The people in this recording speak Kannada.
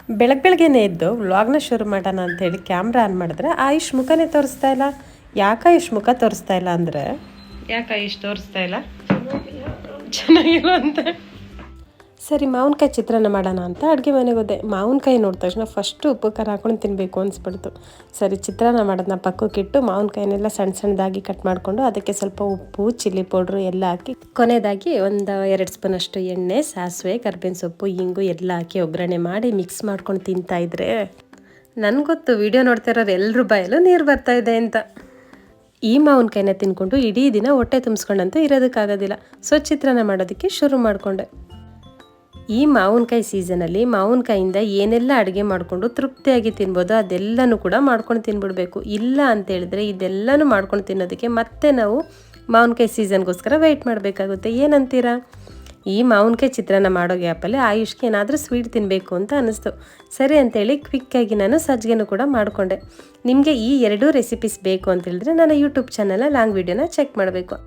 ಬೆಳಗ್ಗೆನೇ ಎದ್ದು ವ್ಲಾಗ್ನ ಶುರು ಮಾಡೋಣ ಅಂತೇಳಿ ಕ್ಯಾಮ್ರಾ ಆನ್ ಮಾಡಿದ್ರೆ ಆಯುಷ್ ಮುಖನೇ ತೋರಿಸ್ತಾ ಇಲ್ಲ. ಯಾಕೆ ಆಯುಷ್ ಮುಖ ತೋರಿಸ್ತಾ ಇಲ್ಲ ಅಂದರೆ ಯಾಕೆ ಆಯುಷ್ ತೋರಿಸ್ತಾ ಇಲ್ಲ, ಚೆನ್ನಾಗಿಲ್ಲ ಅಂತ. ಸರಿ ಮಾವಿನಕಾಯಿ ಚಿತ್ರಾನ್ನ ಮಾಡೋಣ ಅಂತ ಅಡುಗೆ ಮನೆಗೆ ಹೋದೆ. ಮಾವಿನಕಾಯಿ ನೋಡಿದ ತಕ್ಷಣ ಫಸ್ಟು ಉಪ್ಪು ಖಾರ ಹಾಕೊಂಡು ತಿನ್ನಬೇಕು ಅನಿಸ್ಬಿಡ್ತು. ಸರಿ ಚಿತ್ರಾನ್ನ ಮಾಡೋದನ್ನ ಪಕ್ಕಕ್ಕಿಟ್ಟು ಮಾವಿನಕಾಯಿನೆಲ್ಲ ಸಣ್ಣ ಸಣ್ಣದಾಗಿ ಕಟ್ ಮಾಡಿಕೊಂಡು ಅದಕ್ಕೆ ಸ್ವಲ್ಪ ಉಪ್ಪು, ಚಿಲ್ಲಿ ಪೌಡ್ರು ಎಲ್ಲ ಹಾಕಿ ಕೊನೆಯದಾಗಿ ಒಂದು 2 ಸ್ಪೂನಷ್ಟು ಎಣ್ಣೆ, ಸಾಸಿವೆ, ಕರ್ಬೇವಿನ ಸೊಪ್ಪು, ಇಂಗು ಎಲ್ಲ ಹಾಕಿ ಒಗ್ಗರಣೆ ಮಾಡಿ ಮಿಕ್ಸ್ ಮಾಡ್ಕೊಂಡು ತಿಂತಾಯಿದ್ರೆ ನನಗೆ ಗೊತ್ತು ವಿಡಿಯೋ ನೋಡ್ತಾ ಇರೋರು ಎಲ್ಲರೂ ಬಾಯಲ್ಲೂ ನೀರು ಬರ್ತಾಯಿದೆ ಅಂತ. ಈ ಮಾವಿನಕಾಯಿನ ತಿನ್ಕೊಂಡು ಇಡೀ ದಿನ ಹೊಟ್ಟೆ ತುಂಬಿಸ್ಕೊಂಡಂತೂ ಇರೋದಕ್ಕಾಗೋದಿಲ್ಲ. ಸೊ ಚಿತ್ರಾನ್ನ ಮಾಡೋದಕ್ಕೆ ಶುರು ಮಾಡಿಕೊಂಡೆ. ಈ ಮಾವಿನಕಾಯಿ ಸೀಸನಲ್ಲಿ ಮಾವಿನಕಾಯಿಂದ ಏನೆಲ್ಲ ಅಡುಗೆ ಮಾಡಿಕೊಂಡು ತೃಪ್ತಿಯಾಗಿ ತಿನ್ಬೋದು ಅದೆಲ್ಲನೂ ಕೂಡ ಮಾಡ್ಕೊಂಡು ತಿನ್ಬಿಡ್ಬೇಕು. ಇಲ್ಲ ಅಂತೇಳಿದ್ರೆ ಇದೆಲ್ಲನೂ ಮಾಡ್ಕೊಂಡು ತಿನ್ನೋದಕ್ಕೆ ಮತ್ತೆ ನಾವು ಮಾವಿನಕಾಯಿ ಸೀಸನ್ಗೋಸ್ಕರ ವೆಯ್ಟ್ ಮಾಡಬೇಕಾಗುತ್ತೆ. ಏನಂತೀರಾ? ಈ ಮಾವಿನಕಾಯಿ ಚಿತ್ರಾನ್ನ ಮಾಡೋ ಗ್ಯಾಪಲ್ಲಿ ಆಯುಷ್ಗೆ ಏನಾದರೂ ಸ್ವೀಟ್ ತಿನ್ನಬೇಕು ಅಂತ ಅನ್ನಿಸ್ತು. ಸರಿ ಅಂತೇಳಿ ಕ್ವಿಕ್ಕಾಗಿ ನಾನು ಸಜ್ಜಿಗೆನೂ ಕೂಡ ಮಾಡಿಕೊಂಡೆ. ನಿಮಗೆ ಈ 2 ರೆಸಿಪೀಸ್ ಬೇಕು ಅಂತೇಳಿದ್ರೆ ನನ್ನ ಯೂಟ್ಯೂಬ್ ಚಾನಲ್ ಲಾಂಗ್ ವೀಡಿಯೋನ ಚೆಕ್ ಮಾಡಬೇಕು.